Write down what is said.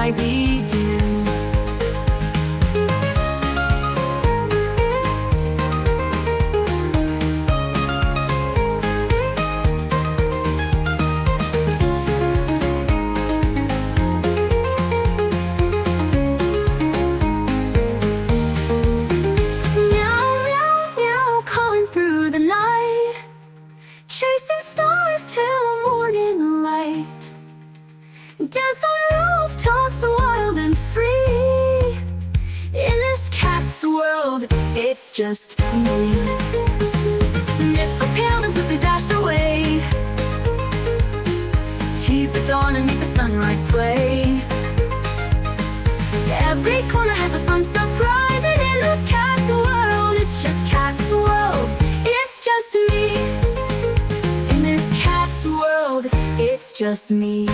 I begin. Meow, meow, meow, calling through the night, chasing stars till morning light. Dance on rooftops, wild and free. In this cat's world, it's just me. Nip her tail and slip the dash away. Tease the dawn and make the sunrise play. Every corner has a fun surprise, and in this cat's world, it's just cat's world. It's just me. In this cat's world, it's just me.